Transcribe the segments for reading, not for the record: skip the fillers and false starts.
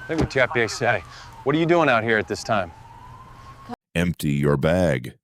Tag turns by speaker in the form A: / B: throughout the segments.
A: Let me chat, PSA. What are you doing out here at this time?
B: Empty your bag.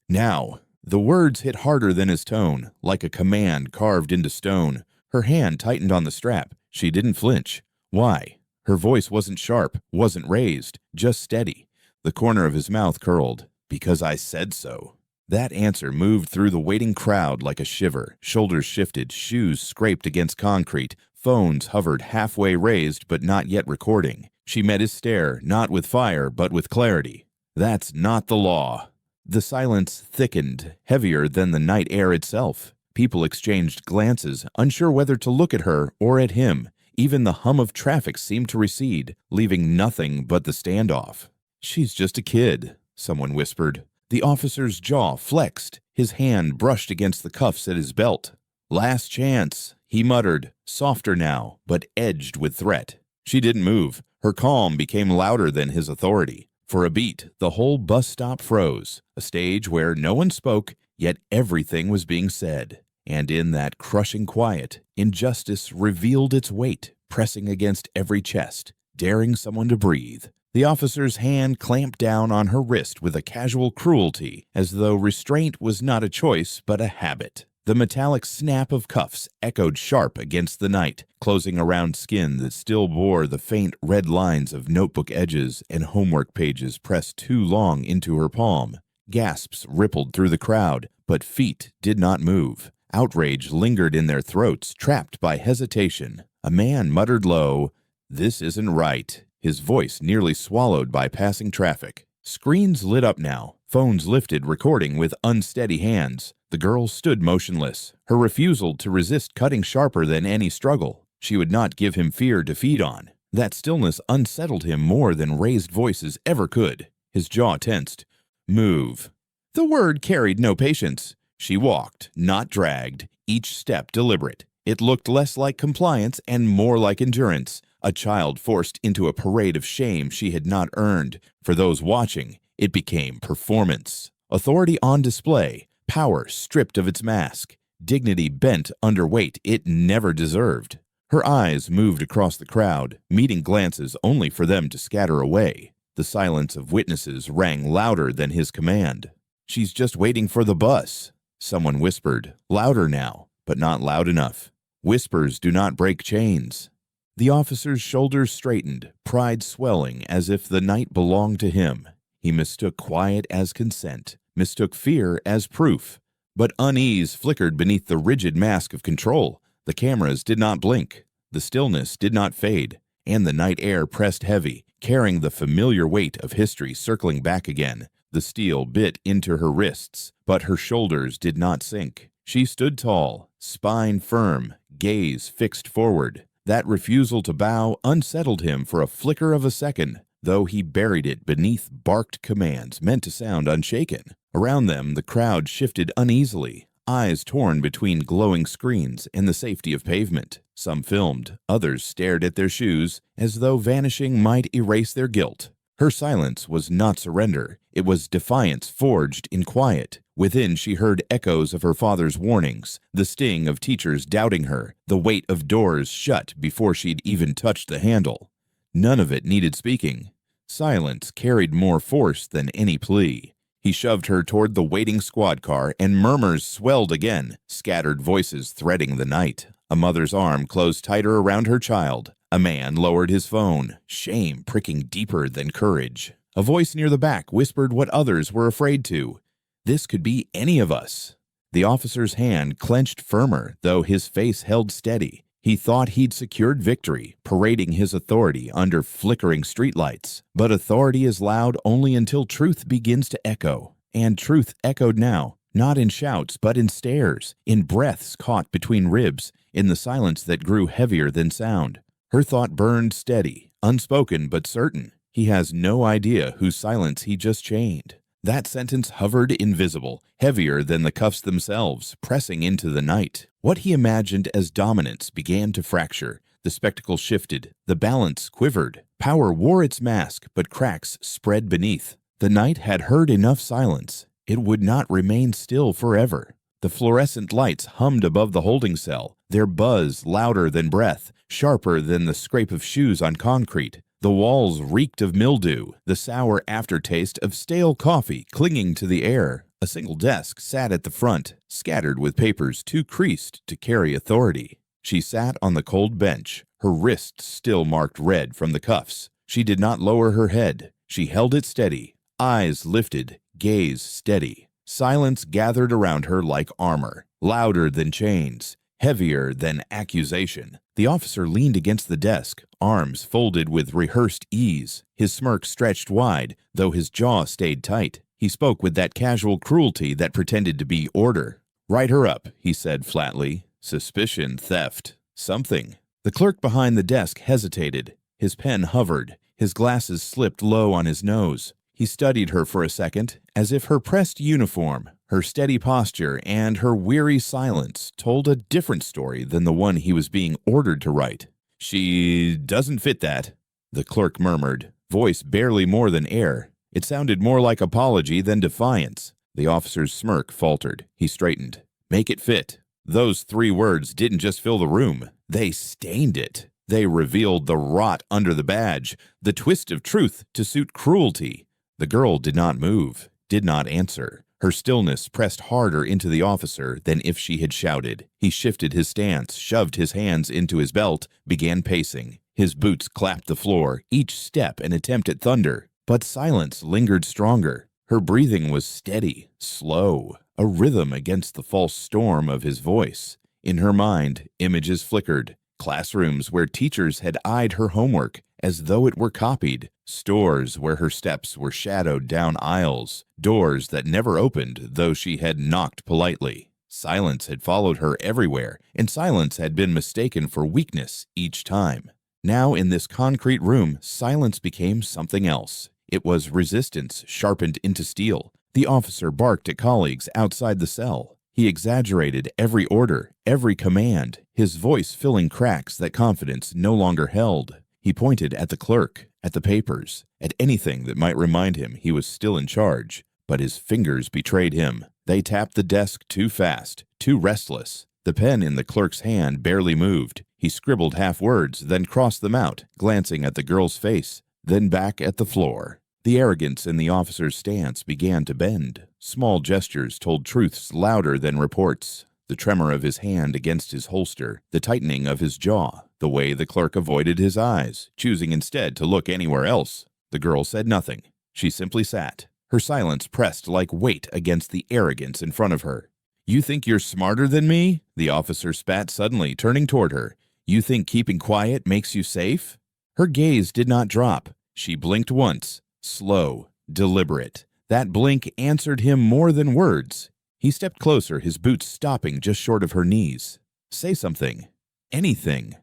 B: Now, the words hit harder than his tone, like a command carved into stone. Her hand tightened on the strap. She didn't flinch. Why? Her voice wasn't sharp, wasn't raised, just steady. The corner of his mouth curled. Because I said so. That answer moved through the waiting crowd like a shiver. Shoulders shifted, shoes scraped against concrete, phones hovered halfway raised but not yet recording. She met his stare, not with fire but with clarity. That's not the law. The silence thickened, heavier than the night air itself. People exchanged glances, unsure whether to look at her or at him. Even the hum of traffic seemed to recede, leaving nothing but the standoff. "She's just a kid," someone whispered. The officer's jaw flexed. His hand brushed against the cuffs at his belt. "Last chance," he muttered, softer now, but edged with threat. She didn't move. Her calm became louder than his authority. For a beat, the whole bus stop froze, a stage where no one spoke, yet everything was being said. And in that crushing quiet, injustice revealed its weight, pressing against every chest, daring someone to breathe. The officer's hand clamped down on her wrist with a casual cruelty, as though restraint was not a choice but a habit. The metallic snap of cuffs echoed sharp against the night, closing around skin that still bore the faint red lines of notebook edges and homework pages pressed too long into her palm. Gasps rippled through the crowd, but feet did not move. Outrage lingered in their throats, trapped by hesitation. A man muttered low, "This isn't right," his voice nearly swallowed by passing traffic. Screens lit up now, phones lifted, recording with unsteady hands. The girl stood motionless, her refusal to resist cutting sharper than any struggle. She would not give him fear to feed on. That stillness unsettled him more than raised voices ever could. His jaw tensed. "Move." The word carried no patience. She walked, not dragged, each step deliberate. It looked less like compliance and more like endurance, a child forced into a parade of shame she had not earned. For those watching, it became performance. Authority on display, power stripped of its mask, dignity bent under weight it never deserved. Her eyes moved across the crowd, meeting glances only for them to scatter away. The silence of witnesses rang louder than his command. "She's just waiting for the bus," someone whispered, louder now, but not loud enough. Whispers do not break chains. The officer's shoulders straightened, pride swelling as if the night belonged to him. He mistook quiet as consent, mistook fear as proof. But unease flickered beneath the rigid mask of control. The cameras did not blink. The stillness did not fade. And the night air pressed heavy, carrying the familiar weight of history circling back again. The steel bit into her wrists, but her shoulders did not sink. She stood tall, spine firm, gaze fixed forward. That refusal to bow unsettled him for a flicker of a second, though he buried it beneath barked commands meant to sound unshaken. Around them, the crowd shifted uneasily, eyes torn between glowing screens and the safety of pavement. Some filmed, others stared at their shoes, as though vanishing might erase their guilt. Her silence was not surrender. It was defiance forged in quiet. Within, she heard echoes of her father's warnings, the sting of teachers doubting her, the weight of doors shut before she'd even touched the handle. None of it needed speaking. Silence carried more force than any plea. He shoved her toward the waiting squad car, and murmurs swelled again, scattered voices threading the night. A mother's arm closed tighter around her child. A man lowered his phone, shame pricking deeper than courage. A voice near the back whispered what others were afraid to. This could be any of us. The officer's hand clenched firmer, though his face held steady. He thought he'd secured victory, parading his authority under flickering streetlights. But authority is loud only until truth begins to echo. And truth echoed now, not in shouts, but in stares, in breaths caught between ribs, in the silence that grew heavier than sound. Her thought burned steady, unspoken but certain. He has no idea whose silence he just chained. That sentence hovered invisible, heavier than the cuffs themselves, pressing into the night. What he imagined as dominance began to fracture. The spectacle shifted. The balance quivered. Power wore its mask, but cracks spread beneath. The night had heard enough silence. It would not remain still forever. The fluorescent lights hummed above the holding cell, their buzz louder than breath, sharper than the scrape of shoes on concrete. The walls reeked of mildew, the sour aftertaste of stale coffee clinging to the air. A single desk sat at the front, scattered with papers too creased to carry authority. She sat on the cold bench, her wrists still marked red from the cuffs. She did not lower her head. She held it steady, eyes lifted, gaze steady. Silence gathered around her like armor, louder than chains, heavier than accusation. The officer leaned against the desk, arms folded with rehearsed ease. His smirk stretched wide, though his jaw stayed tight. He spoke with that casual cruelty that pretended to be order. "Write her up," he said flatly. "Suspicion, theft, something." The clerk behind the desk hesitated. His pen hovered. His glasses slipped low on his nose. He studied her for a second, as if her pressed uniform, her steady posture, and her weary silence told a different story than the one he was being ordered to write. "She doesn't fit that," the clerk murmured, voice barely more than air. It sounded more like apology than defiance. The officer's smirk faltered. He straightened. "Make it fit." Those 3 words didn't just fill the room. They stained it. They revealed the rot under the badge, the twist of truth to suit cruelty. The girl did not move, did not answer. Her stillness pressed harder into the officer than if she had shouted. He shifted his stance, shoved his hands into his belt, began pacing. His boots clapped the floor, each step an attempt at thunder. But silence lingered stronger. Her breathing was steady, slow, a rhythm against the false storm of his voice. In her mind, images flickered. Classrooms where teachers had eyed her homework as though it were copied. Stores where her steps were shadowed down aisles. Doors that never opened, though she had knocked politely. Silence had followed her everywhere, and silence had been mistaken for weakness each time. Now, in this concrete room, silence became something else. It was resistance sharpened into steel. The officer barked at colleagues outside the cell. He exaggerated every order, every command, his voice filling cracks that confidence no longer held. He pointed at the clerk, at the papers, at anything that might remind him he was still in charge. But his fingers betrayed him. They tapped the desk too fast, too restless. The pen in the clerk's hand barely moved. He scribbled half words, then crossed them out, glancing at the girl's face, then back at the floor. The arrogance in the officer's stance began to bend. Small gestures told truths louder than reports. The tremor of his hand against his holster, the tightening of his jaw, the way the clerk avoided his eyes, choosing instead to look anywhere else. The girl said nothing. She simply sat. Her silence pressed like weight against the arrogance in front of her. "You think you're smarter than me?" the officer spat suddenly, turning toward her. "You think keeping quiet makes you safe?" Her gaze did not drop. She blinked once, slow, deliberate. That blink answered him more than words. He stepped closer, his boots stopping just short of her knees. "Say something. Anything."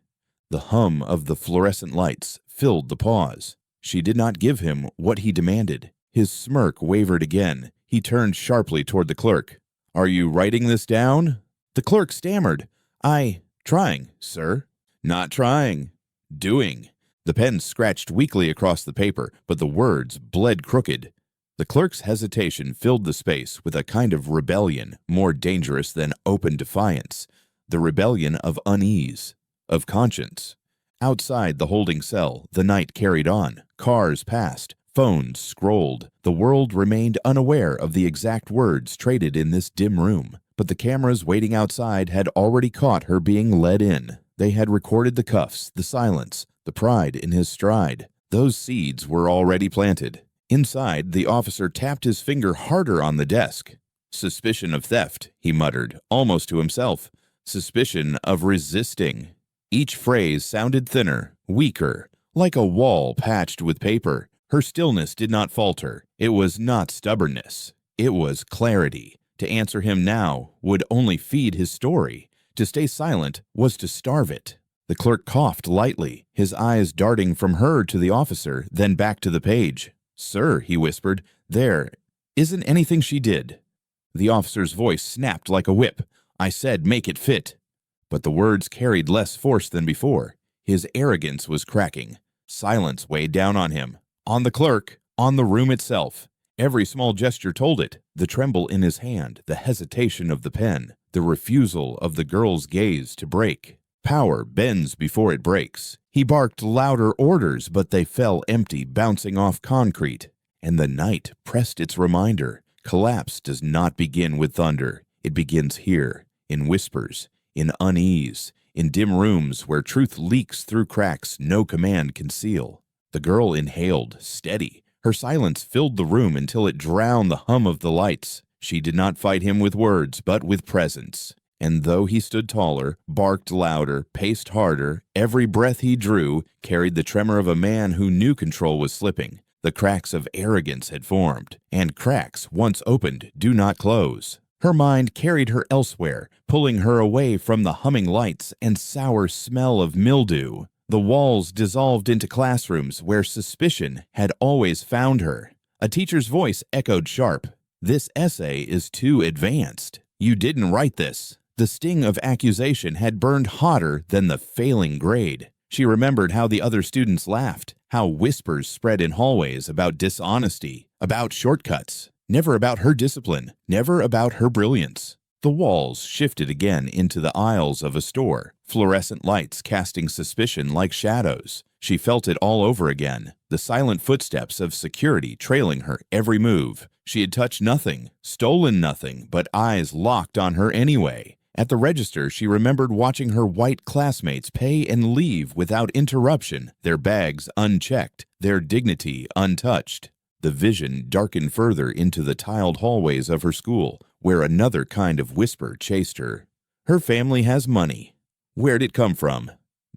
B: The hum of the fluorescent lights filled the pause. She did not give him what he demanded. His smirk wavered again. He turned sharply toward the clerk. "Are you writing this down?" The clerk stammered. Trying, sir." "Not trying. Doing." The pen scratched weakly across the paper, but the words bled crooked. The clerk's hesitation filled the space with a kind of rebellion, more dangerous than open defiance. The rebellion of unease, of conscience. Outside the holding cell, the night carried on. Cars passed. Phones scrolled. The world remained unaware of the exact words traded in this dim room. But the cameras waiting outside had already caught her being led in. They had recorded the cuffs, the silence, the pride in his stride. Those seeds were already planted. Inside, the officer tapped his finger harder on the desk. "Suspicion of theft," he muttered, almost to himself. "Suspicion of resisting." Each phrase sounded thinner, weaker, like a wall patched with paper. Her stillness did not falter. It was not stubbornness. It was clarity. To answer him now would only feed his story. To stay silent was to starve it. The clerk coughed lightly, his eyes darting from her to the officer, then back to the page. "Sir," he whispered, "there isn't anything she did." The officer's voice snapped like a whip. "I said make it fit." But the words carried less force than before. His arrogance was cracking. Silence weighed down on him. On the clerk, on the room itself. Every small gesture told it. The tremble in his hand, the hesitation of the pen, the refusal of the girl's gaze to break. Power bends before it breaks. He barked louder orders, but they fell empty, bouncing off concrete. And the night pressed its reminder. Collapse does not begin with thunder. It begins here, in whispers, in unease, in dim rooms where truth leaks through cracks no command can seal. The girl inhaled, steady. Her silence filled the room until it drowned the hum of the lights. She did not fight him with words, but with presence. And though he stood taller, barked louder, paced harder, every breath he drew carried the tremor of a man who knew control was slipping. The cracks of arrogance had formed, and cracks, once opened, do not close. Her mind carried her elsewhere, pulling her away from the humming lights and sour smell of mildew. The walls dissolved into classrooms where suspicion had always found her. A teacher's voice echoed sharp. "This essay is too advanced. You didn't write this." The sting of accusation had burned hotter than the failing grade. She remembered how the other students laughed, how whispers spread in hallways about dishonesty, about shortcuts, never about her discipline, never about her brilliance. The walls shifted again into the aisles of a store, fluorescent lights casting suspicion like shadows. She felt it all over again, the silent footsteps of security trailing her every move. She had touched nothing, stolen nothing, but eyes locked on her anyway. At the register, she remembered watching her white classmates pay and leave without interruption, their bags unchecked, their dignity untouched. The vision darkened further into the tiled hallways of her school, where another kind of whisper chased her. Her family has money. Where'd it come from?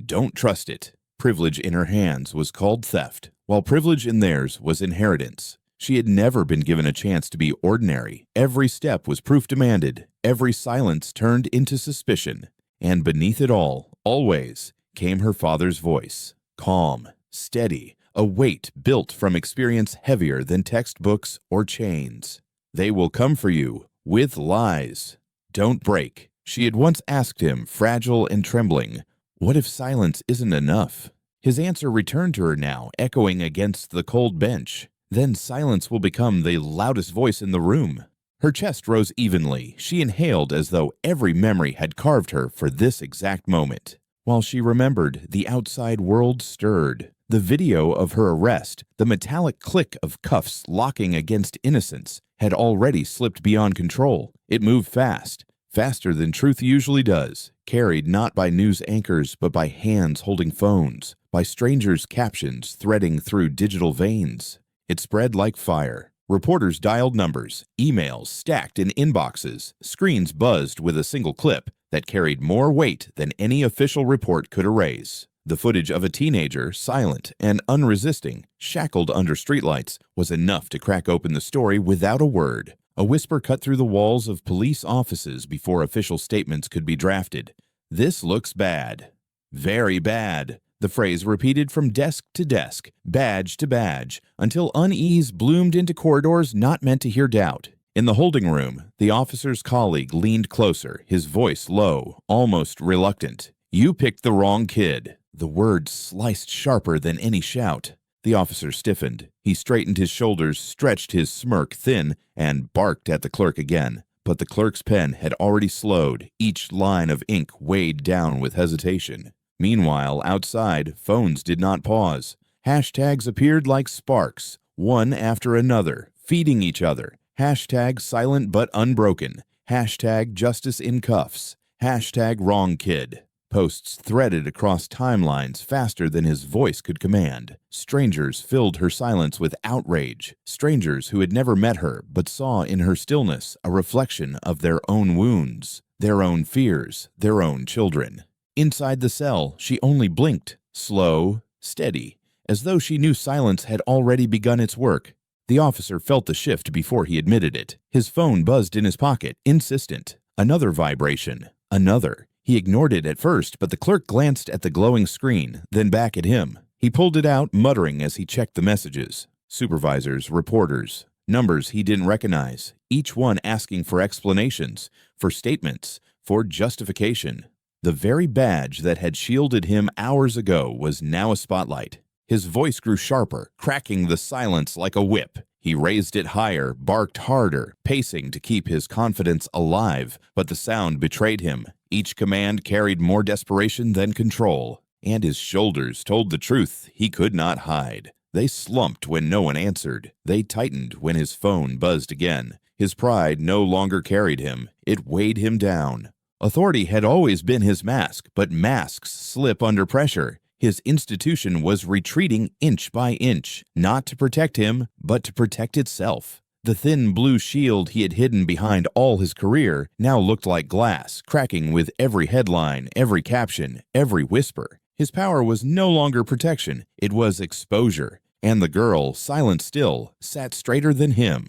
B: Don't trust it. Privilege in her hands was called theft, while privilege in theirs was inheritance. She had never been given a chance to be ordinary. Every step was proof demanded. Every silence turned into suspicion. And beneath it all, always, came her father's voice. Calm, steady, a weight built from experience heavier than textbooks or chains. They will come for you with lies. Don't break. She had once asked him, fragile and trembling, "What if silence isn't enough?" His answer returned to her now, echoing against the cold bench. Then silence will become the loudest voice in the room. Her chest rose evenly. She inhaled as though every memory had carved her for this exact moment. While she remembered, the outside world stirred. The video of her arrest, the metallic click of cuffs locking against innocence, had already slipped beyond control. It moved fast, faster than truth usually does, carried not by news anchors but by hands holding phones, by strangers' captions threading through digital veins. It spread like fire. Reporters dialed numbers, emails stacked in inboxes, screens buzzed with a single clip that carried more weight than any official report could erase. The footage of a teenager, silent and unresisting, shackled under streetlights, was enough to crack open the story without a word. A whisper cut through the walls of police offices before official statements could be drafted. "This looks bad. Very bad." The phrase repeated from desk to desk, badge to badge, until unease bloomed into corridors not meant to hear doubt. In the holding room, the officer's colleague leaned closer, his voice low, almost reluctant. "You picked the wrong kid." The words sliced sharper than any shout. The officer stiffened. He straightened his shoulders, stretched his smirk thin, and barked at the clerk again. But the clerk's pen had already slowed, each line of ink weighed down with hesitation. Meanwhile, outside, phones did not pause. Hashtags appeared like sparks, one after another, feeding each other. Hashtag silent but unbroken. Hashtag justice in cuffs. Hashtag wrong kid. Posts threaded across timelines faster than his voice could command. Strangers filled her silence with outrage. Strangers who had never met her but saw in her stillness a reflection of their own wounds, their own fears, their own children. Inside the cell, she only blinked, slow, steady, as though she knew silence had already begun its work. The officer felt the shift before he admitted it. His phone buzzed in his pocket, insistent. Another vibration. Another. He ignored it at first, but the clerk glanced at the glowing screen, then back at him. He pulled it out, muttering as he checked the messages. Supervisors, reporters, numbers he didn't recognize, each one asking for explanations, for statements, for justification. The very badge that had shielded him hours ago was now a spotlight. His voice grew sharper, cracking the silence like a whip. He raised it higher, barked harder, pacing to keep his confidence alive, but the sound betrayed him. Each command carried more desperation than control, and his shoulders told the truth he could not hide. They slumped when no one answered. They tightened when his phone buzzed again. His pride no longer carried him. It weighed him down. Authority had always been his mask, but masks slip under pressure. His institution was retreating inch by inch, not to protect him, but to protect itself. The thin blue shield he had hidden behind all his career now looked like glass, cracking with every headline, every caption, every whisper. His power was no longer protection, it was exposure. And the girl, silent still, sat straighter than him.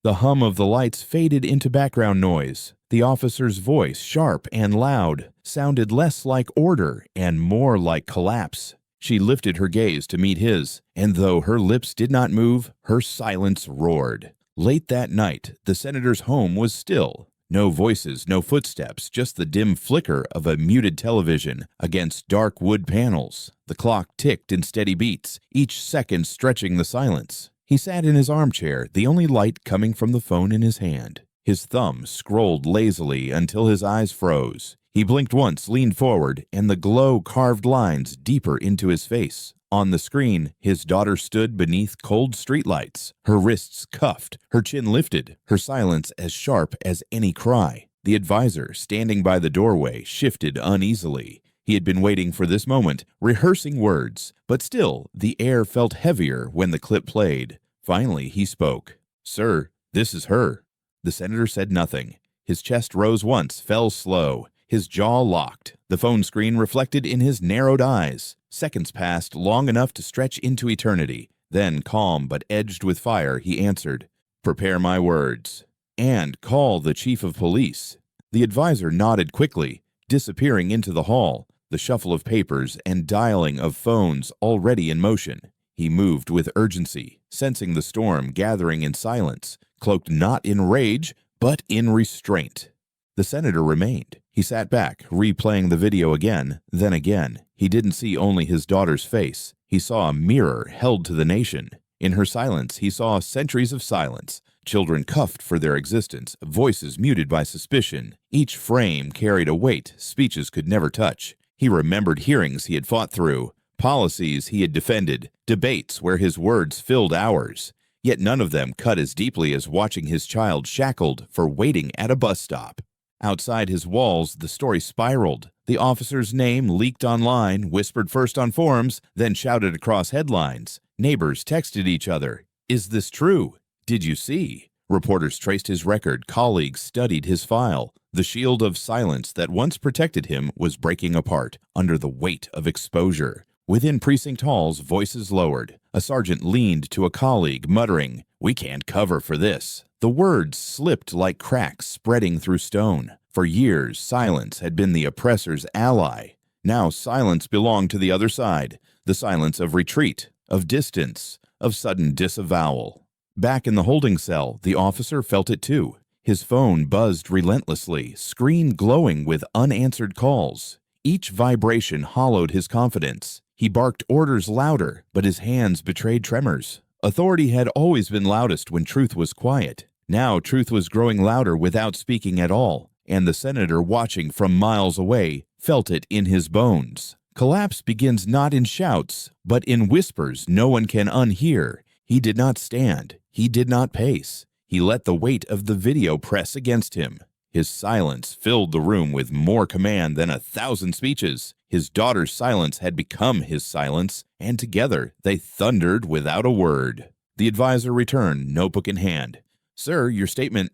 B: The hum of the lights faded into background noise. The officer's voice, sharp and loud, sounded less like order and more like collapse. She lifted her gaze to meet his, and though her lips did not move, her silence roared. Late that night, the senator's home was still. No voices, no footsteps, just the dim flicker of a muted television against dark wood panels. The clock ticked in steady beats, each second stretching the silence. He sat in his armchair, the only light coming from the phone in his hand. His thumb scrolled lazily until his eyes froze. He blinked once, leaned forward, and the glow carved lines deeper into his face. On the screen, his daughter stood beneath cold streetlights, her wrists cuffed, her chin lifted, her silence as sharp as any cry. The advisor, standing by the doorway, shifted uneasily. He had been waiting for this moment, rehearsing words, but still, the air felt heavier when the clip played. Finally, he spoke. "Sir, this is her." The senator said nothing. His chest rose once, fell slow. His jaw locked. The phone screen reflected in his narrowed eyes. Seconds passed, long enough to stretch into eternity. Then, calm but edged with fire, he answered, "Prepare my words. And call the chief of police." The advisor nodded quickly, disappearing into the hall, the shuffle of papers and dialing of phones already in motion. He moved with urgency, sensing the storm gathering in silence, cloaked not in rage, but in restraint. The senator remained. He sat back, replaying the video again, then again. He didn't see only his daughter's face. He saw a mirror held to the nation. In her silence, he saw centuries of silence, children cuffed for their existence, voices muted by suspicion. Each frame carried a weight speeches could never touch. He remembered hearings he had fought through, policies he had defended, debates where his words filled hours. Yet none of them cut as deeply as watching his child shackled for waiting at a bus stop. Outside his walls, the story spiraled. The officer's name leaked online, whispered first on forums, then shouted across headlines. Neighbors texted each other. "Is this true? Did you see?" Reporters traced his record. Colleagues studied his file. The shield of silence that once protected him was breaking apart under the weight of exposure. Within precinct halls, voices lowered. A sergeant leaned to a colleague, muttering, "We can't cover for this." The words slipped like cracks spreading through stone. For years, silence had been the oppressor's ally. Now silence belonged to the other side, the silence of retreat, of distance, of sudden disavowal. Back in the holding cell, the officer felt it too. His phone buzzed relentlessly, screen glowing with unanswered calls. Each vibration hollowed his confidence. He barked orders louder, but his hands betrayed tremors. Authority had always been loudest when truth was quiet. Now truth was growing louder without speaking at all, and the senator, watching from miles away, felt it in his bones. Collapse begins not in shouts, but in whispers no one can unhear. He did not stand. He did not pace. He let the weight of the video press against him. His silence filled the room with more command than 1,000 speeches. His daughter's silence had become his silence, and together they thundered without a word. The advisor returned, notebook in hand. "Sir, your statement—"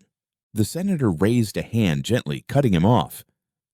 B: The senator raised a hand gently, cutting him off.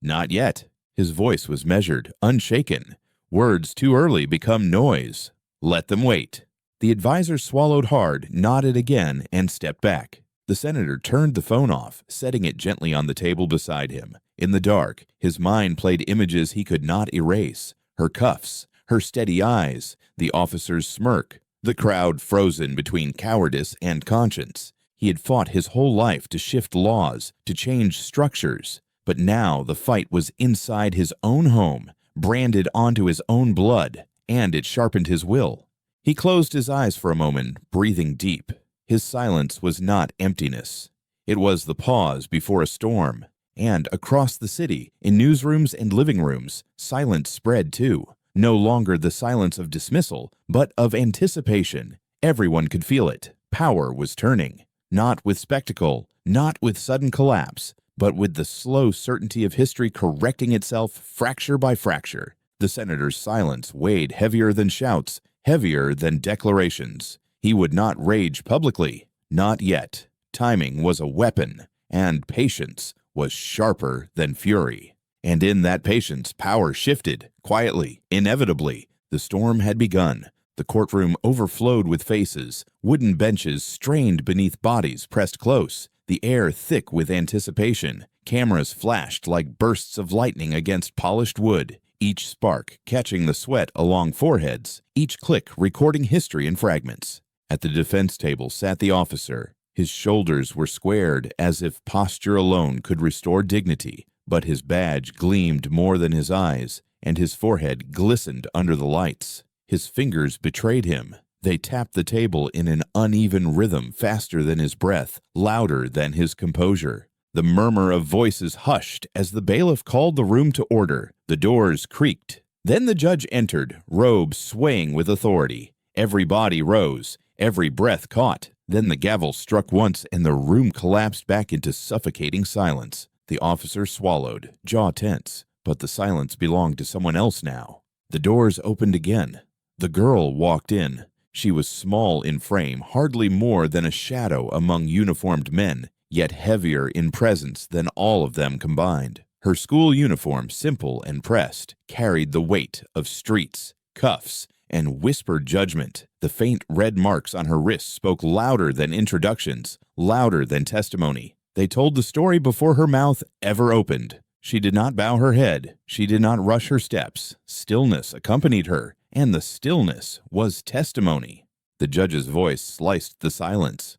B: "Not yet." His voice was measured, unshaken. Words too early become noise. Let them wait. The advisor swallowed hard, nodded again, and stepped back. The senator turned the phone off, setting it gently on the table beside him. In the dark, his mind played images he could not erase. Her cuffs, her steady eyes, the officer's smirk, the crowd frozen between cowardice and conscience. He had fought his whole life to shift laws, to change structures. But now the fight was inside his own home, branded onto his own blood, and it sharpened his will. He closed his eyes for a moment, breathing deep. His silence was not emptiness. It was the pause before a storm, And across the city, in newsrooms and living rooms, silence spread too. No longer the silence of dismissal, but of anticipation. Everyone could feel it. Power was turning. Not with spectacle, not with sudden collapse, but with the slow certainty of history correcting itself fracture by fracture. The senator's silence weighed heavier than shouts, heavier than declarations. He would not rage publicly. Not yet. Timing was a weapon, and patience was sharper than fury. And in that patience, power shifted, quietly, inevitably. The storm had begun. The courtroom overflowed with faces. Wooden benches strained beneath bodies pressed close. The air thick with anticipation. Cameras flashed like bursts of lightning against polished wood, each spark catching the sweat along foreheads, each click recording history in fragments. At the defense table sat the officer. His shoulders were squared as if posture alone could restore dignity, but his badge gleamed more than his eyes, and his forehead glistened under the lights. His fingers betrayed him. They tapped the table in an uneven rhythm faster than his breath, louder than his composure. The murmur of voices hushed as the bailiff called the room to order. The doors creaked. Then the judge entered, robe swaying with authority. Every body rose, every breath caught. Then the gavel struck once and the room collapsed back into suffocating silence. The officer swallowed, jaw tense, but the silence belonged to someone else now. The doors opened again. The girl walked in. She was small in frame, hardly more than a shadow among uniformed men, yet heavier in presence than all of them combined. Her school uniform, simple and pressed, carried the weight of streets, cuffs, and whispered judgment. The faint red marks on her wrists spoke louder than introductions, louder than testimony. They told the story before her mouth ever opened. She did not bow her head. She did not rush her steps. Stillness accompanied her, and the stillness was testimony. The judge's voice sliced the silence.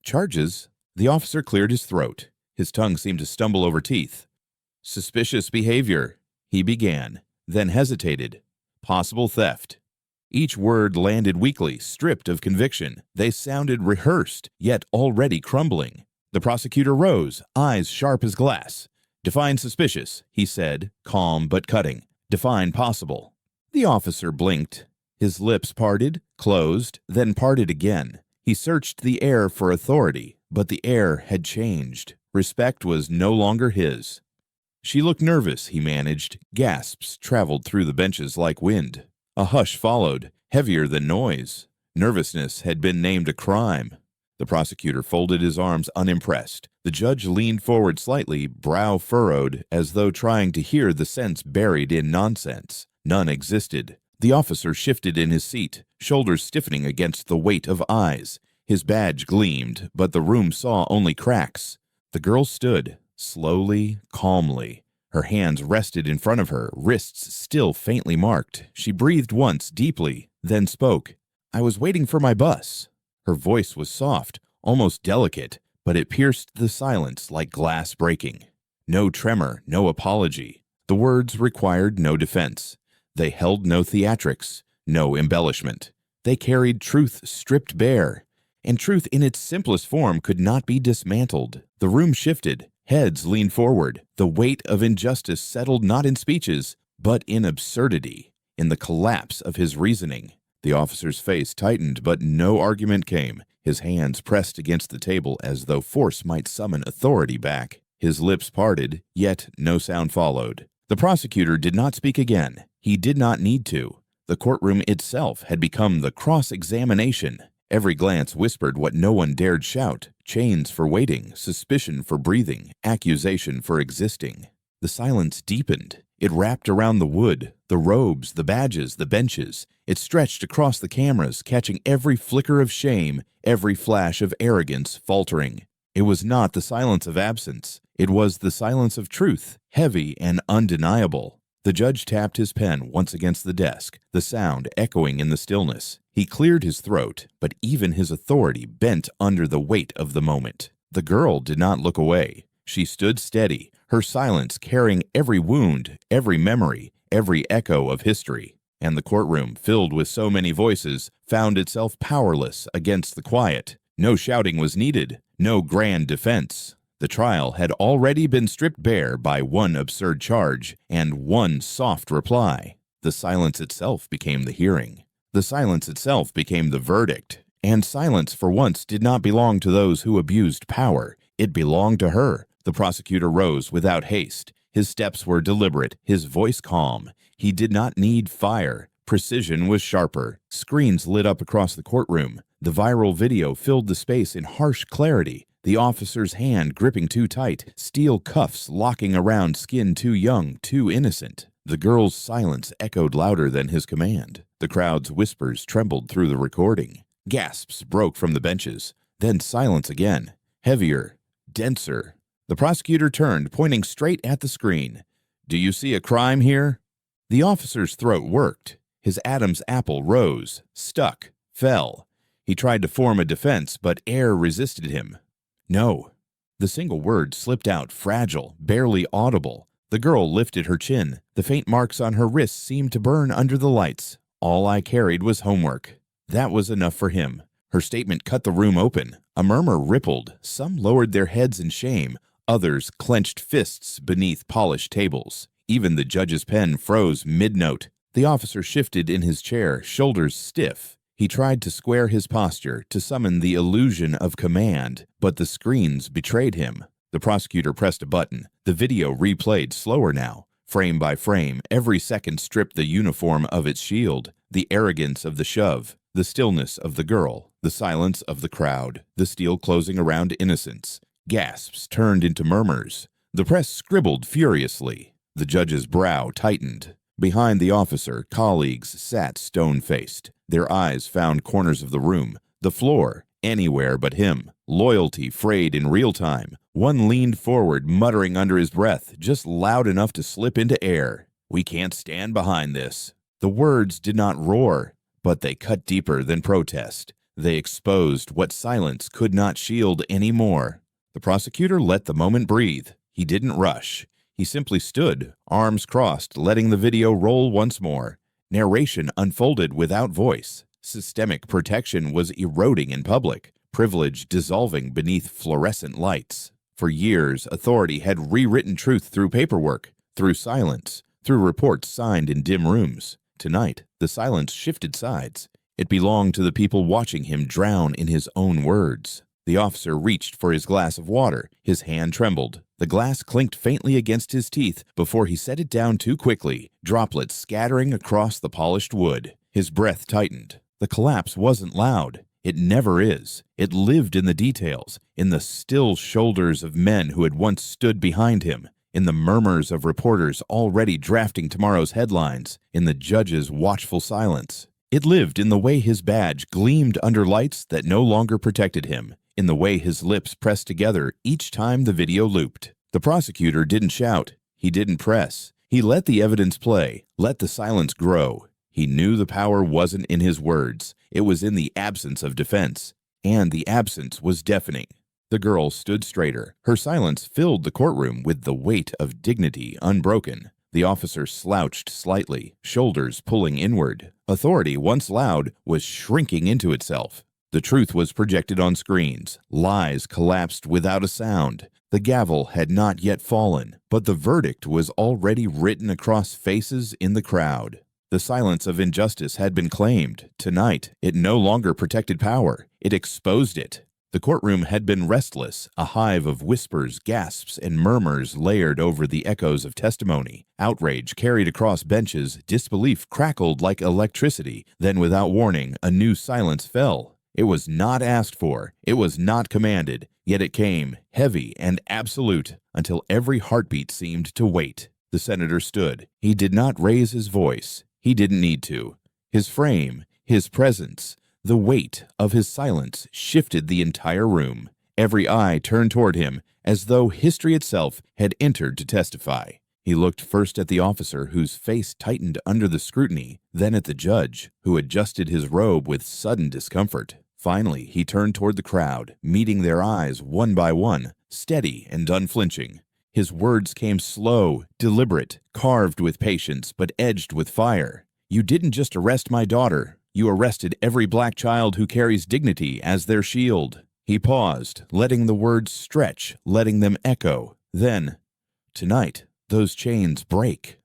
B: Charges? The officer cleared his throat. His tongue seemed to stumble over teeth. Suspicious behavior, he began, then hesitated. Possible theft. Each word landed weakly, stripped of conviction. They sounded rehearsed, yet already crumbling. The prosecutor rose, eyes sharp as glass. Define suspicious, he said, calm but cutting. Define possible. The officer blinked. His lips parted, closed, then parted again. He searched the air for authority, but the air had changed. Respect was no longer his. She looked nervous, he managed. Gasps traveled through the benches like wind. A hush followed, heavier than noise. Nervousness had been named a crime. The prosecutor folded his arms unimpressed. The judge leaned forward slightly, brow furrowed, as though trying to hear the sense buried in nonsense. None existed. The officer shifted in his seat, shoulders stiffening against the weight of eyes. His badge gleamed, but the room saw only cracks. The girl stood, slowly, calmly. Her hands rested in front of her, wrists still faintly marked. She breathed once, deeply, then spoke. I was waiting for my bus. Her voice was soft, almost delicate, but it pierced the silence like glass breaking. No tremor, no apology. The words required no defense. They held no theatrics, no embellishment. They carried truth stripped bare, and truth in its simplest form could not be dismantled. The room shifted. Heads leaned forward. The weight of injustice settled not in speeches, but in absurdity, in the collapse of his reasoning. The officer's face tightened, but no argument came. His hands pressed against the table as though force might summon authority back. His lips parted, yet no sound followed. The prosecutor did not speak again. He did not need to. The courtroom itself had become the cross-examination. Every glance whispered what no one dared shout. Chains for waiting, suspicion for breathing, accusation for existing. The silence deepened. It wrapped around the wood, the robes, the badges, the benches. It stretched across the cameras, catching every flicker of shame, every flash of arrogance faltering. It was not the silence of absence. It was the silence of truth, heavy and undeniable. The judge tapped his pen once against the desk, the sound echoing in the stillness. He cleared his throat, but even his authority bent under the weight of the moment. The girl did not look away. She stood steady, her silence carrying every wound, every memory, every echo of history. And the courtroom, filled with so many voices, found itself powerless against the quiet. No shouting was needed, no grand defense. The trial had already been stripped bare by one absurd charge and one soft reply. The silence itself became the hearing. The silence itself became the verdict. And silence for once did not belong to those who abused power. It belonged to her. The prosecutor rose without haste. His steps were deliberate, his voice calm. He did not need fire. Precision was sharper. Screens lit up across the courtroom. The viral video filled the space in harsh clarity. The officer's hand gripping too tight, steel cuffs locking around skin too young, too innocent. The girl's silence echoed louder than his command. The crowd's whispers trembled through the recording. Gasps broke from the benches. Then silence again. Heavier, denser. The prosecutor turned, pointing straight at the screen. "Do you see a crime here?" The officer's throat worked. His Adam's apple rose, stuck, fell. He tried to form a defense, but air resisted him. "No." The single word slipped out, fragile, barely audible. The girl lifted her chin. The faint marks on her wrists seemed to burn under the lights. "All I carried was homework." That was enough for him. Her statement cut the room open. A murmur rippled. Some lowered their heads in shame. Others clenched fists beneath polished tables. Even the judge's pen froze mid-note. The officer shifted in his chair, shoulders stiff. He tried to square his posture, to summon the illusion of command, but the screens betrayed him. The prosecutor pressed a button. The video replayed slower now. Frame by frame, every second stripped the uniform of its shield, the arrogance of the shove, the stillness of the girl, the silence of the crowd, the steel closing around innocence. Gasps turned into murmurs. The press scribbled furiously. The judge's brow tightened. Behind the officer, colleagues sat stone-faced. Their eyes found corners of the room, the floor, anywhere but him. Loyalty frayed in real time. One leaned forward, muttering under his breath, just loud enough to slip into air. "We can't stand behind this." The words did not roar, but they cut deeper than protest. They exposed what silence could not shield anymore. The prosecutor let the moment breathe. He didn't rush. He simply stood, arms crossed, letting the video roll once more. Narration unfolded without voice. Systemic protection was eroding in public, privilege dissolving beneath fluorescent lights. For years, authority had rewritten truth through paperwork, through silence, through reports signed in dim rooms. Tonight, the silence shifted sides. It belonged to the people watching him drown in his own words. The officer reached for his glass of water. His hand trembled. The glass clinked faintly against his teeth before he set it down too quickly, droplets scattering across the polished wood. His breath tightened. The collapse wasn't loud. It never is. It lived in the details, in the still shoulders of men who had once stood behind him, in the murmurs of reporters already drafting tomorrow's headlines, in the judge's watchful silence. It lived in the way his badge gleamed under lights that no longer protected him, in the way his lips pressed together each time the video looped. The prosecutor didn't shout. He didn't press. He let the evidence play, let the silence grow. He knew the power wasn't in his words. It was in the absence of defense. And the absence was deafening. The girl stood straighter. Her silence filled the courtroom with the weight of dignity unbroken. The officer slouched slightly, shoulders pulling inward. Authority, once loud, was shrinking into itself. The truth was projected on screens. Lies collapsed without a sound. The gavel had not yet fallen, but the verdict was already written across faces in the crowd. The silence of injustice had been claimed. Tonight, it no longer protected power. It exposed it. The courtroom had been restless, a hive of whispers, gasps, and murmurs layered over the echoes of testimony. Outrage carried across benches, disbelief crackled like electricity. Then, without warning, a new silence fell. It was not asked for. It was not commanded. Yet it came, heavy and absolute, until every heartbeat seemed to wait. The senator stood. He did not raise his voice. He didn't need to. His frame, his presence, the weight of his silence shifted the entire room. Every eye turned toward him, as though history itself had entered to testify. He looked first at the officer, whose face tightened under the scrutiny, then at the judge, who adjusted his robe with sudden discomfort. Finally, he turned toward the crowd, meeting their eyes one by one, steady and unflinching. His words came slow, deliberate, carved with patience, but edged with fire. "You didn't just arrest my daughter. You arrested every black child who carries dignity as their shield." He paused, letting the words stretch, letting them echo. Then, "Tonight, those chains break."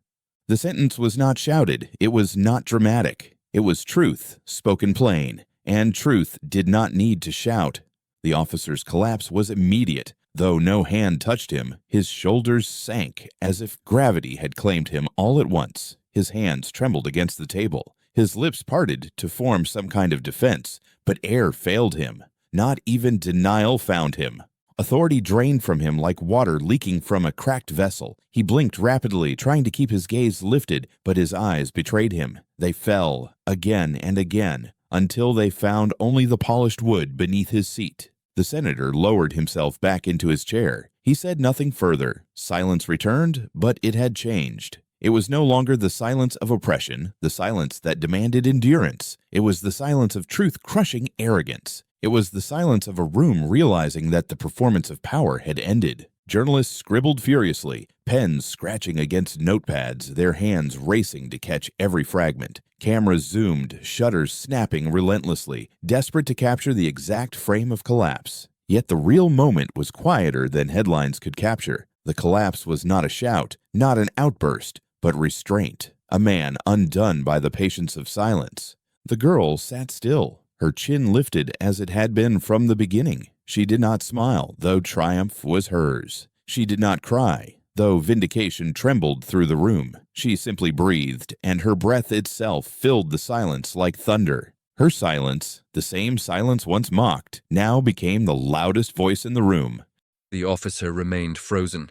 B: The sentence was not shouted. It was not dramatic. It was truth, spoken plain, and truth did not need to shout. The officer's collapse was immediate. Though no hand touched him, his shoulders sank as if gravity had claimed him all at once. His hands trembled against the table. His lips parted to form some kind of defense, but air failed him. Not even denial found him. Authority drained from him like water leaking from a cracked vessel. He blinked rapidly, trying to keep his gaze lifted, but his eyes betrayed him. They fell, again and again, until they found only the polished wood beneath his seat. The senator lowered himself back into his chair. He said nothing further. Silence returned, but it had changed. It was no longer the silence of oppression, the silence that demanded endurance. It was the silence of truth-crushing arrogance. It was the silence of a room realizing that the performance of power had ended. Journalists scribbled furiously, pens scratching against notepads, their hands racing to catch every fragment. Cameras zoomed, shutters snapping relentlessly, desperate to capture the exact frame of collapse. Yet the real moment was quieter than headlines could capture. The collapse was not a shout, not an outburst, but restraint. A man undone by the patience of silence. The girl sat still, her chin lifted as it had been from the beginning. She did not smile, though triumph was hers. She did not cry, though vindication trembled through the room. She simply breathed, and her breath itself filled the silence like thunder. Her silence, the same silence once mocked, now became the loudest voice in the room.
C: The officer remained frozen.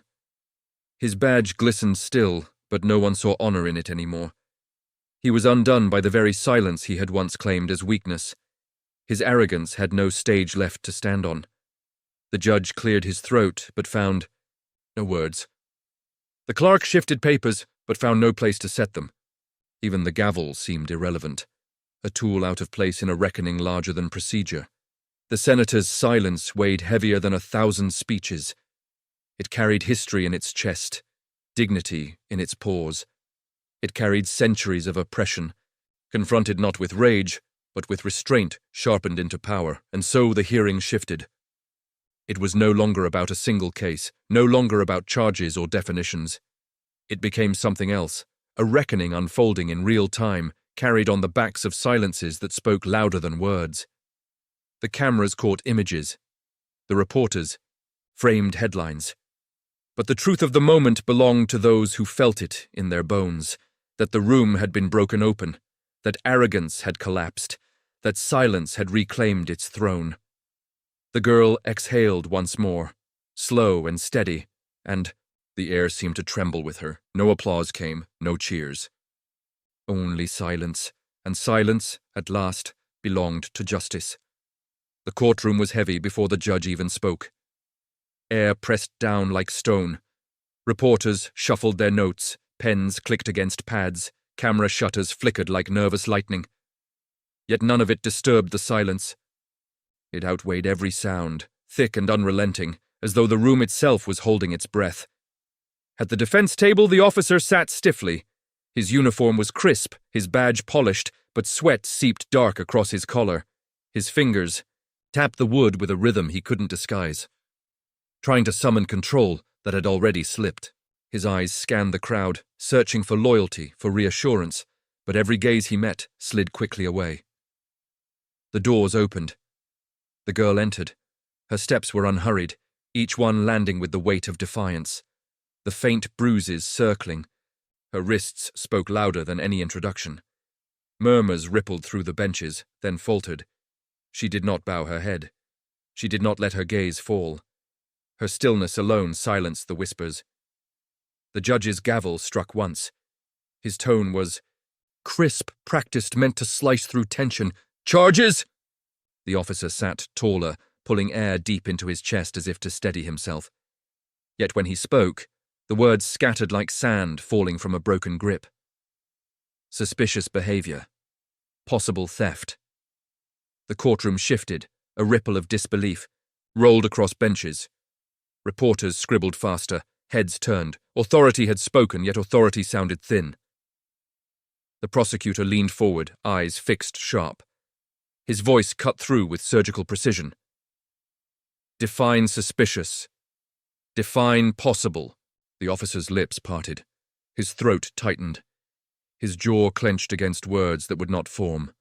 C: His badge glistened still, but no one saw honor in it anymore. He was undone by the very silence he had once claimed as weakness. His arrogance had no stage left to stand on. The judge cleared his throat, but found no words. The clerk shifted papers, but found no place to set them. Even the gavel seemed irrelevant, a tool out of place in a reckoning larger than procedure. The senator's silence weighed heavier than 1,000 speeches. It carried history in its chest, dignity in its pause. It carried centuries of oppression, confronted not with rage, but with restraint sharpened into power, and so the hearing shifted. It was no longer about a single case, no longer about charges or definitions. It became something else, a reckoning unfolding in real time, carried on the backs of silences that spoke louder than words. The cameras caught images. The reporters framed headlines. But the truth of the moment belonged to those who felt it in their bones, that the room had been broken open, that arrogance had collapsed, that silence had reclaimed its throne. The girl exhaled once more, slow and steady, and the air seemed to tremble with her. No applause came, no cheers. Only silence, and silence, at last, belonged to justice. The courtroom was heavy before the judge even spoke. Air pressed down like stone. Reporters shuffled their notes, pens clicked against pads, camera shutters flickered like nervous lightning. Yet none of it disturbed the silence. It outweighed every sound, thick and unrelenting, as though the room itself was holding its breath. At the defense table, the officer sat stiffly. His uniform was crisp, his badge polished, but sweat seeped dark across his collar. His fingers tapped the wood with a rhythm he couldn't disguise, trying to summon control that had already slipped. His eyes scanned the crowd, searching for loyalty, for reassurance, but every gaze he met slid quickly away. The doors opened. The girl entered. Her steps were unhurried, each one landing with the weight of defiance. The faint bruises circling. Her wrists spoke louder than any introduction. Murmurs rippled through the benches, then faltered. She did not bow her head. She did not let her gaze fall. Her stillness alone silenced the whispers. The judge's gavel struck once. His tone was crisp, practiced, meant to slice through tension. "Charges!" The officer sat taller, pulling air deep into his chest as if to steady himself. Yet when he spoke, the words scattered like sand falling from a broken grip. Suspicious behavior. Possible theft. The courtroom shifted, a ripple of disbelief, rolled across benches. Reporters scribbled faster, heads turned. Authority had spoken, yet authority sounded thin. The prosecutor leaned forward, eyes fixed sharp. His voice cut through with surgical precision. Define suspicious. Define possible. The officer's lips parted. His throat tightened. His jaw clenched against words that would not form.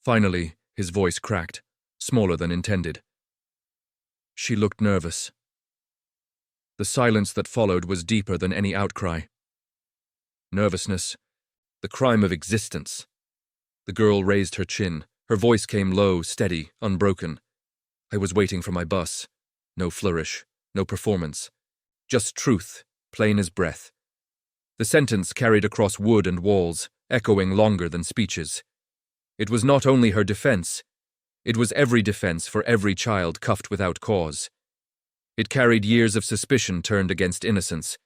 C: Finally, his voice cracked, smaller than intended. She looked nervous. The silence that followed was deeper than any outcry. Nervousness, the crime of existence. The girl raised her chin. Her voice came low, steady, unbroken. I was waiting for my bus. No flourish, no performance. Just truth, plain as breath. The sentence carried across wood and walls, echoing longer than speeches. It was not only her defense. It was every defense for every child cuffed without cause. It carried years of suspicion turned against innocence,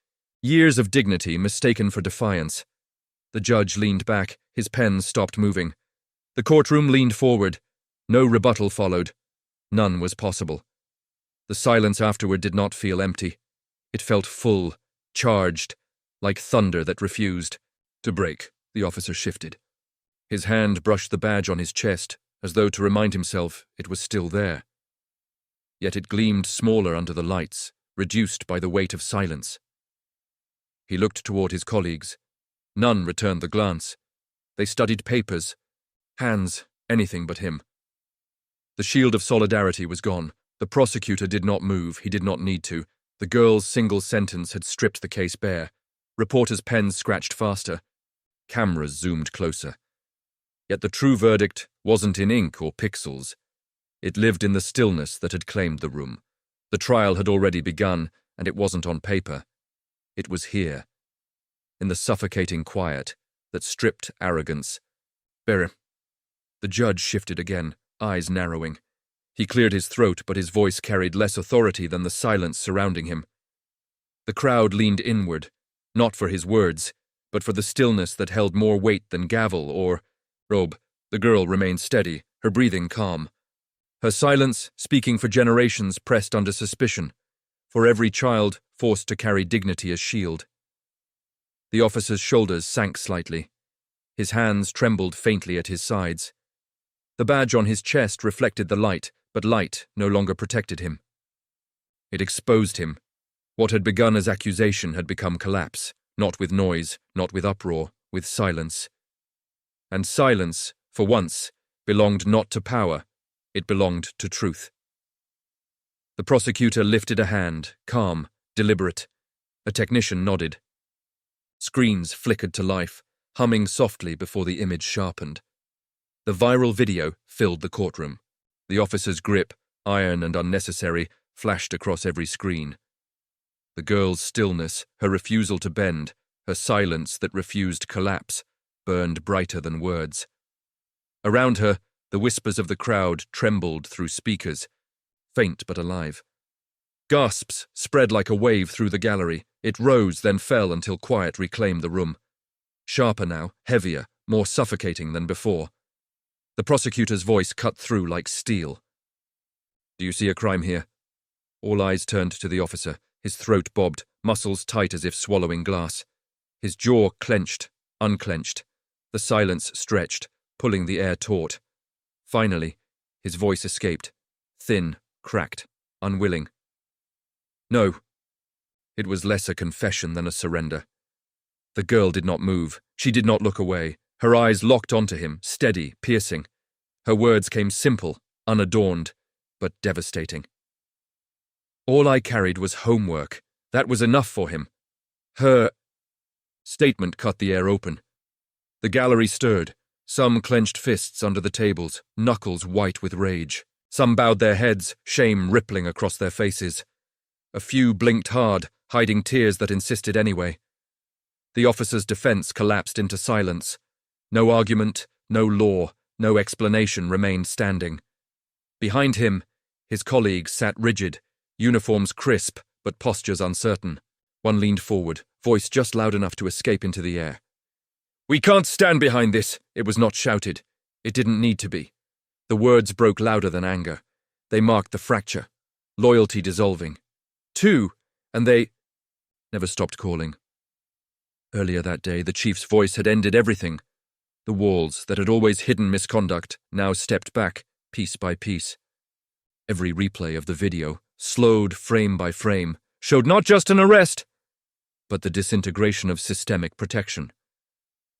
C: years of dignity mistaken for defiance. The judge leaned back, his pen stopped moving. The courtroom leaned forward. No rebuttal followed. None was possible. The silence afterward did not feel empty. It felt full, charged, like thunder that refused to break. The officer shifted. His hand brushed the badge on his chest, as though to remind himself it was still there. Yet it gleamed smaller under the lights, reduced by the weight of silence. He looked toward his colleagues. None returned the glance. They studied papers, hands, anything but him. The shield of solidarity was gone. The prosecutor did not move, he did not need to. The girl's single sentence had stripped the case bare. Reporters' pens scratched faster. Cameras zoomed closer. Yet the true verdict wasn't in ink or pixels. It lived in the stillness that had claimed the room. The trial had already begun, and it wasn't on paper. It was here, in the suffocating quiet that stripped arrogance. Bare. The judge shifted again, eyes narrowing. He cleared his throat, but his voice carried less authority than the silence surrounding him. The crowd leaned inward, not for his words, but for the stillness that held more weight than gavel or robe. The girl remained steady, her breathing calm. Her silence, speaking for generations pressed under suspicion, for every child forced to carry dignity as shield. The officer's shoulders sank slightly. His hands trembled faintly at his sides. The badge on his chest reflected the light, but light no longer protected him. It exposed him. What had begun as accusation had become collapse, not with noise, not with uproar, with silence. And silence, for once, belonged not to power, it belonged to truth. The prosecutor lifted a hand, calm, deliberate. A technician nodded. Screens flickered to life, humming softly before the image sharpened. The viral video filled the courtroom. The officer's grip, iron and unnecessary, flashed across every screen. The girl's stillness, her refusal to bend, her silence that refused collapse, burned brighter than words. Around her, the whispers of the crowd trembled through speakers, faint but alive. Gasps spread like a wave through the gallery. It rose, then fell until quiet reclaimed the room. Sharper now, heavier, more suffocating than before. The prosecutor's voice cut through like steel. "Do you see a crime here?" All eyes turned to the officer. His throat bobbed, muscles tight as if swallowing glass. His jaw clenched, unclenched. The silence stretched, pulling the air taut. Finally, his voice escaped, thin, cracked, unwilling. No. It was less a confession than a surrender. The girl did not move. She did not look away. Her eyes locked onto him, steady, piercing. Her words came simple, unadorned, but devastating. All I carried was homework. That was enough for him. Her statement cut the air open. The gallery stirred, some clenched fists under the tables, knuckles white with rage. Some bowed their heads, shame rippling across their faces. A few blinked hard, hiding tears that insisted anyway. The officer's defense collapsed into silence. No argument, no law, no explanation remained standing. Behind him, his colleagues sat rigid, uniforms crisp, but postures uncertain. One leaned forward, voice just loud enough to escape into the air. "We can't stand behind this!" It was not shouted. It didn't need to be. The words broke louder than anger. They marked the fracture, loyalty dissolving. Two, and they never stopped calling. Earlier that day, the chief's voice had ended everything. The walls that had always hidden misconduct now stepped back, piece by piece. Every replay of the video, slowed frame by frame, showed not just an arrest, but the disintegration of systemic protection.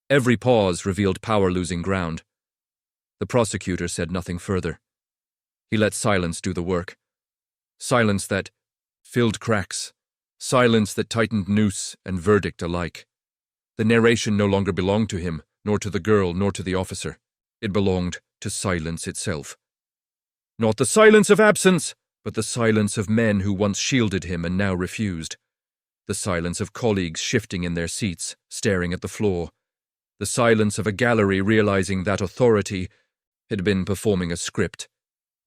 C: Every pause revealed power losing ground. The prosecutor said nothing further. He let silence do the work. Silence that filled cracks. Silence that tightened noose and verdict alike. The narration no longer belonged to him, nor to the girl, nor to the officer. It belonged to silence itself. Not the silence of absence, but the silence of men who once shielded him and now refused. The silence of colleagues shifting in their seats, staring at the floor. The silence of a gallery realizing that authority had been performing a script,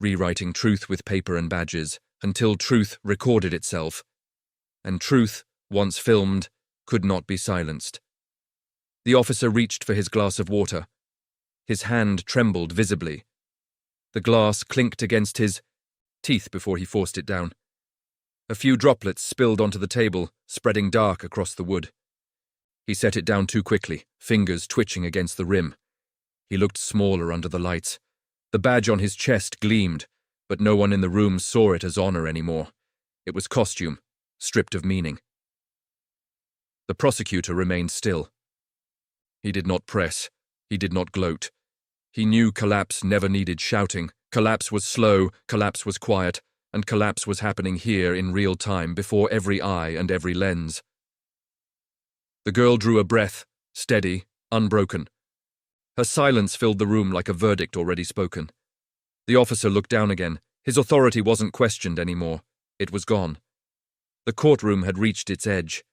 C: rewriting truth with paper and badges, until truth recorded itself. And truth, once filmed, could not be silenced. The officer reached for his glass of water. His hand trembled visibly. The glass clinked against his teeth before he forced it down. A few droplets spilled onto the table, spreading dark across the wood. He set it down too quickly, fingers twitching against the rim. He looked smaller under the lights. The badge on his chest gleamed, but no one in the room saw it as honor anymore. It was costume, stripped of meaning. The prosecutor remained still. He did not press. He did not gloat. He knew collapse never needed shouting. Collapse was slow, collapse was quiet, and collapse was happening here in real time before every eye and every lens. The girl drew a breath, steady, unbroken. Her silence filled the room like a verdict already spoken. The officer looked down again. His authority wasn't questioned anymore. It was gone. The courtroom had reached its edge.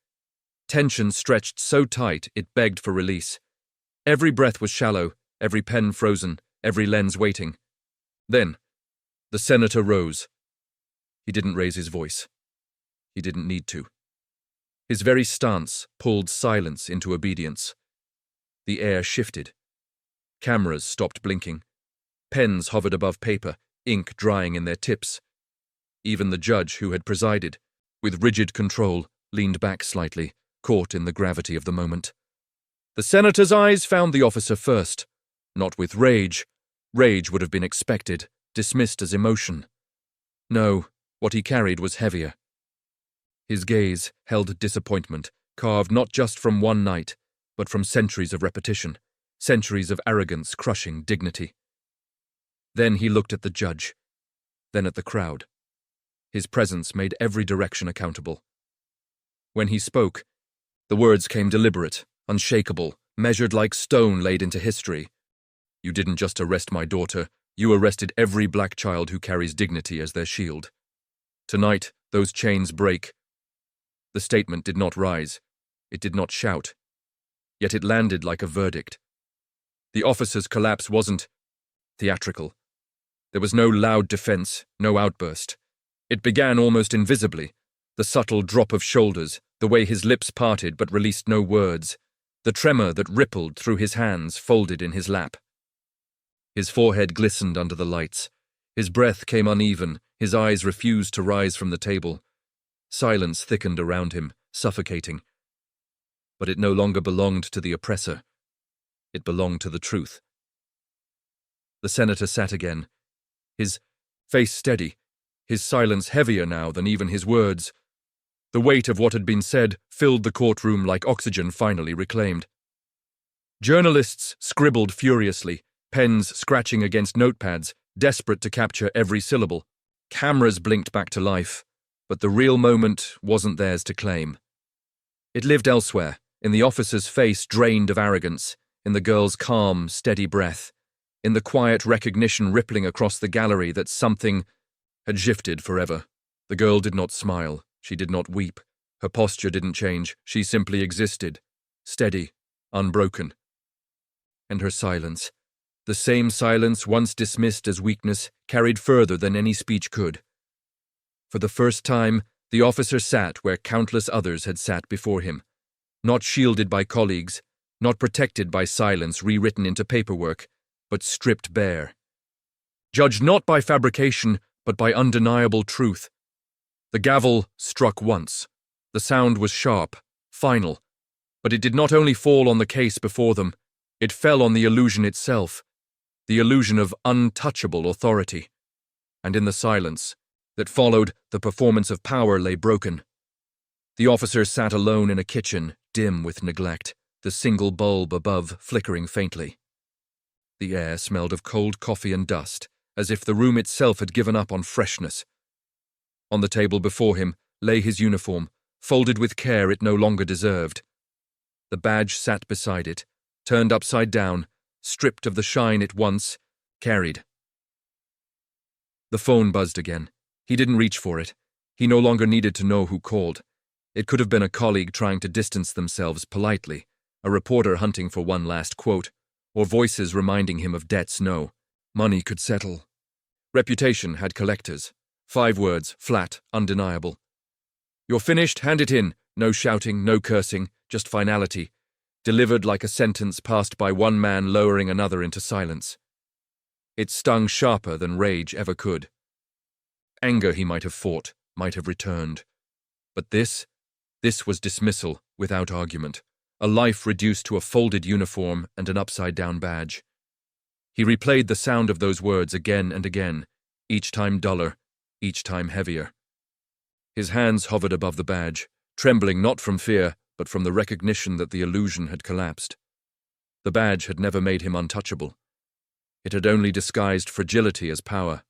C: Tension stretched so tight it begged for release. Every breath was shallow, every pen frozen, every lens waiting. Then, the senator rose. He didn't raise his voice. He didn't need to. His very stance pulled silence into obedience. The air shifted. Cameras stopped blinking. Pens hovered above paper, ink drying in their tips. Even the judge who had presided, with rigid control, leaned back slightly, caught in the gravity of the moment. The senator's eyes found the officer first. Not with rage. Rage would have been expected, dismissed as emotion. No, what he carried was heavier. His gaze held disappointment, carved not just from one night, but from centuries of repetition, centuries of arrogance crushing dignity. Then he looked at the judge, then at the crowd. His presence made every direction accountable. When he spoke, the words came deliberate, unshakable, measured like stone laid into history. You didn't just arrest my daughter, you arrested every black child who carries dignity as their shield. Tonight, those chains break. The statement did not rise. It did not shout. Yet it landed like a verdict. The officer's collapse wasn't theatrical. There was no loud defense, no outburst. It began almost invisibly, the subtle drop of shoulders, the way his lips parted but released no words, the tremor that rippled through his hands folded in his lap. His forehead glistened under the lights. His breath came uneven, his eyes refused to rise from the table. Silence thickened around him, suffocating. But it no longer belonged to the oppressor. It belonged to the truth. The senator sat again, his face steady, his silence heavier now than even his words. The weight of what had been said filled the courtroom like oxygen finally reclaimed. Journalists scribbled furiously, pens scratching against notepads, desperate to capture every syllable. Cameras blinked back to life, but the real moment wasn't theirs to claim. It lived elsewhere, in the officer's face drained of arrogance, in the girl's calm, steady breath, in the quiet recognition rippling across the gallery that something had shifted forever. The girl did not smile, she did not weep, her posture didn't change, she simply existed, steady, unbroken. And her silence, the same silence once dismissed as weakness, carried further than any speech could. For the first time, the officer sat where countless others had sat before him, not shielded by colleagues, not protected by silence rewritten into paperwork, but stripped bare. Judged not by fabrication, but by undeniable truth. The gavel struck once. The sound was sharp, final, but it did not only fall on the case before them, it fell on the illusion itself, the illusion of untouchable authority. and in the silence that followed, the performance of power lay broken. The officer sat alone in a kitchen, dim with neglect, the single bulb above flickering faintly. The air smelled of cold coffee and dust, as if the room itself had given up on freshness. On the table before him lay his uniform, folded with care it no longer deserved. The badge sat beside it, turned upside down, stripped of the shine it once carried. The phone buzzed again. He didn't reach for it. He no longer needed to know who called. It could have been a colleague trying to distance themselves politely, a reporter hunting for one last quote, or voices reminding him of debts no money could settle. Reputation had collectors. 5 words, flat, undeniable. "You're finished, hand it in." No shouting, no cursing, just finality, delivered like a sentence passed by one man lowering another into silence. It stung sharper than rage ever could. Anger he might have fought, might have returned. But this was dismissal without argument, a life reduced to a folded uniform and an upside-down badge. He replayed the sound of those words again and again, each time duller, each time heavier. His hands hovered above the badge, trembling not from fear, but from the recognition that the illusion had collapsed. The badge had never made him untouchable. It had only disguised fragility as power.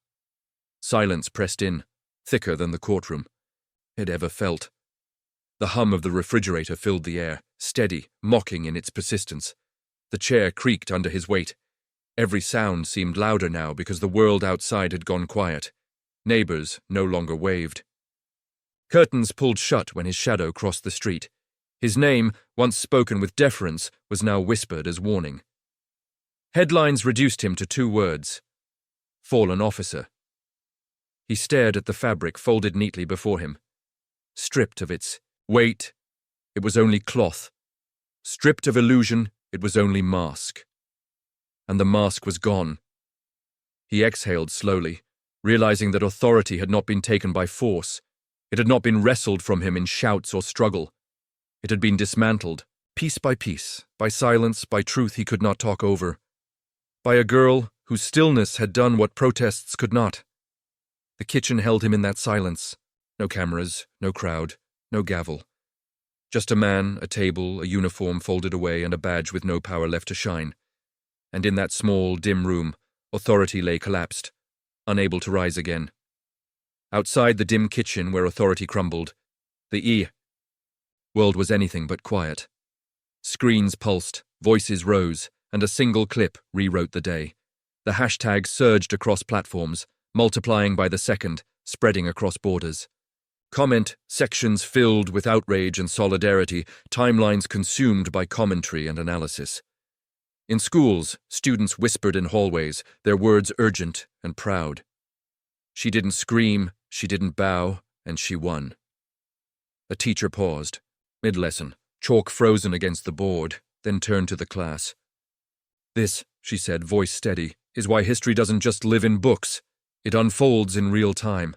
C: Silence pressed in, thicker than the courtroom had ever felt. The hum of the refrigerator filled the air, steady, mocking in its persistence. The chair creaked under his weight. Every sound seemed louder now because the world outside had gone quiet. Neighbors no longer waved. Curtains pulled shut when his shadow crossed the street. His name, once spoken with deference, was now whispered as warning. Headlines reduced him to 2 words: fallen officer. He stared at the fabric folded neatly before him. Stripped of its weight, it was only cloth. Stripped of illusion, it was only mask. And the mask was gone. He exhaled slowly, realizing that authority had not been taken by force. It had not been wrestled from him in shouts or struggle. It had been dismantled, piece by piece, by silence, by truth he could not talk over, by a girl whose stillness had done what protests could not. The kitchen held him in that silence. No cameras, no crowd, no gavel. Just a man, a table, a uniform folded away, and a badge with no power left to shine. And in that small, dim room, authority lay collapsed, unable to rise again. Outside the dim kitchen where authority crumbled, the world was anything but quiet. Screens pulsed, voices rose, and a single clip rewrote the day. The hashtag surged across platforms, multiplying by the second, spreading across borders. Comment sections filled with outrage and solidarity, timelines consumed by commentary and analysis. In schools, students whispered in hallways, their words urgent and proud. She didn't scream, she didn't bow, and she won. A teacher paused, mid-lesson, chalk frozen against the board, then turned to the class. "This," she said, voice steady, "is why history doesn't just live in books. It unfolds in real time."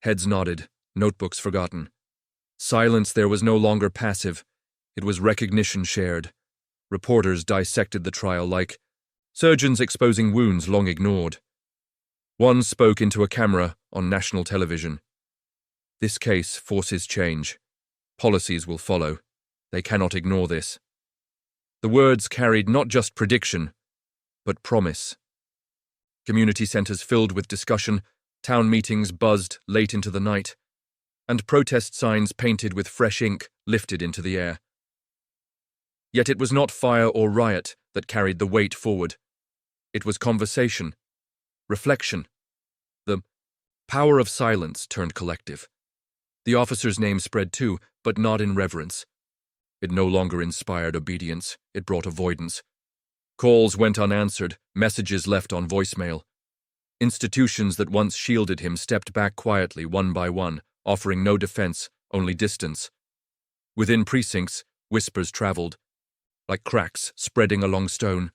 C: Heads nodded, notebooks forgotten. Silence there was no longer passive. It was recognition shared. Reporters dissected the trial like surgeons exposing wounds long ignored. One spoke into a camera on national television. "This case forces change. Policies will follow. They cannot ignore this." The words carried not just prediction, but promise. Community centers filled with discussion, town meetings buzzed late into the night, and protest signs painted with fresh ink lifted into the air. Yet it was not fire or riot that carried the weight forward. It was conversation, reflection. The power of silence turned collective. The officer's name spread too, but not in reverence. It no longer inspired obedience, it brought avoidance. Calls went unanswered, messages left on voicemail. Institutions that once shielded him stepped back quietly one by one, offering no defense, only distance. Within precincts, whispers traveled, like cracks spreading along stone.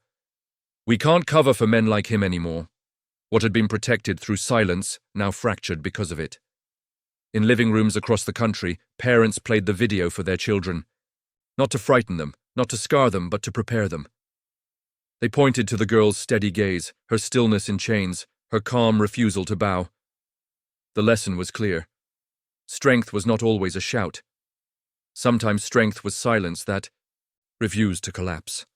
C: "We can't cover for men like him anymore." What had been protected through silence now fractured because of it. In living rooms across the country, parents played the video for their children. Not to frighten them, not to scar them, but to prepare them. They pointed to the girl's steady gaze, her stillness in chains, her calm refusal to bow. The lesson was clear. Strength was not always a shout. Sometimes strength was silence that refused to collapse.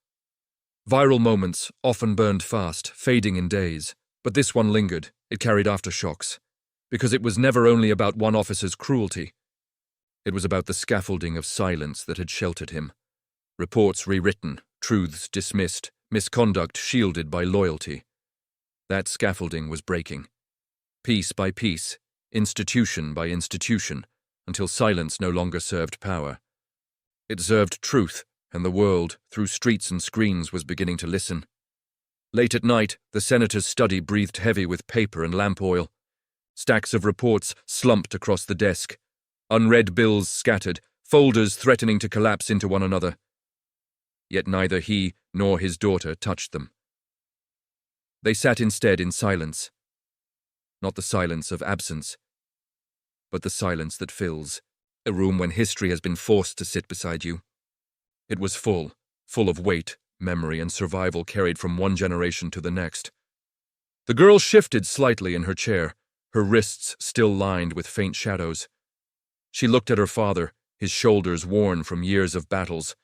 C: Viral moments often burned fast, fading in days, but this one lingered. It carried aftershocks, because it was never only about one officer's cruelty. It was about the scaffolding of silence that had sheltered him. Reports rewritten, truths dismissed, misconduct shielded by loyalty. That scaffolding was breaking. Piece by piece, institution by institution, until silence no longer served power. It served truth, and the world, through streets and screens, was beginning to listen. Late at night, the senator's study breathed heavy with paper and lamp oil. Stacks of reports slumped across the desk. Unread bills scattered, folders threatening to collapse into one another. Yet neither he nor his daughter touched them. They sat instead in silence. Not the silence of absence, but the silence that fills a room when history has been forced to sit beside you. It was full of weight, memory, and survival carried from one generation to the next. The girl shifted slightly in her chair, her wrists still lined with faint shadows. She looked at her father, his shoulders worn from years of battles.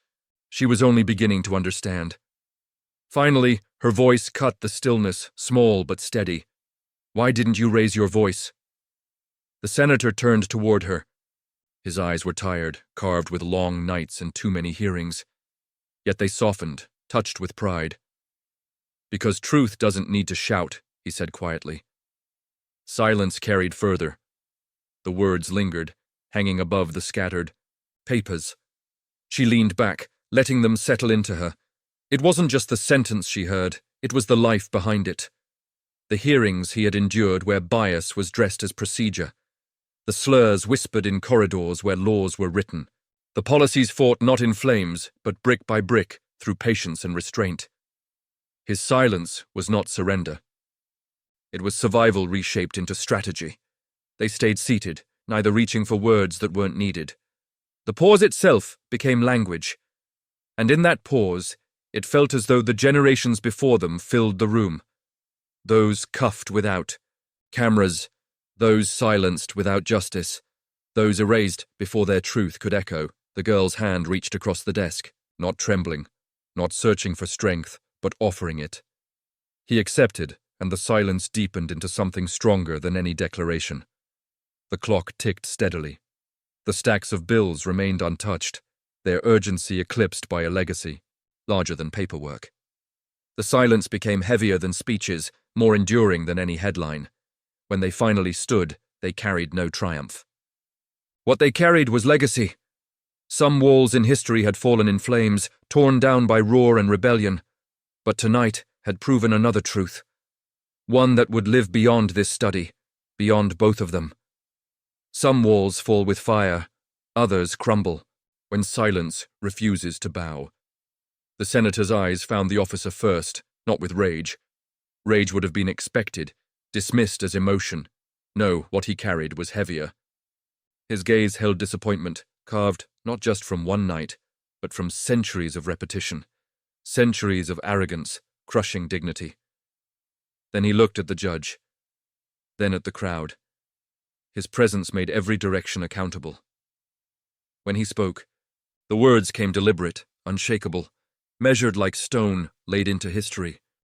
C: She was only beginning to understand. Finally, her voice cut the stillness, small but steady. "Why didn't you raise your voice?" The senator turned toward her. His eyes were tired, carved with long nights and too many hearings. Yet they softened, touched with pride. "Because truth doesn't need to shout," he said quietly. Silence carried further. The words lingered, hanging above the scattered papers. She leaned back, letting them settle into her. It wasn't just the sentence she heard, it was the life behind it. The hearings he had endured where bias was dressed as procedure. The slurs whispered in corridors where laws were written. The policies fought not in flames, but brick by brick, through patience and restraint. His silence was not surrender. It was survival reshaped into strategy. They stayed seated, neither reaching for words that weren't needed. The pause itself became language, and in that pause, it felt as though the generations before them filled the room. Those cuffed without cameras, those silenced without justice, those erased before their truth could echo. The girl's hand reached across the desk, not trembling, not searching for strength, but offering it. He accepted, and the silence deepened into something stronger than any declaration. The clock ticked steadily. The stacks of bills remained untouched, their urgency eclipsed by a legacy, larger than paperwork. The silence became heavier than speeches, more enduring than any headline. When they finally stood, they carried no triumph. What they carried was legacy. Some walls in history had fallen in flames, torn down by roar and rebellion, but tonight had proven another truth, one that would live beyond this study, beyond both of them. Some walls fall with fire, others crumble, when silence refuses to bow. The senator's eyes found the officer first, not with rage. Rage would have been expected, dismissed as emotion. No, what he carried was heavier. His gaze held disappointment, carved not just from one night, but from centuries of repetition, centuries of arrogance, crushing dignity. Then he looked at the judge, then at the crowd. His presence made every direction accountable. When he spoke, the words came deliberate, unshakable, measured like stone laid into history.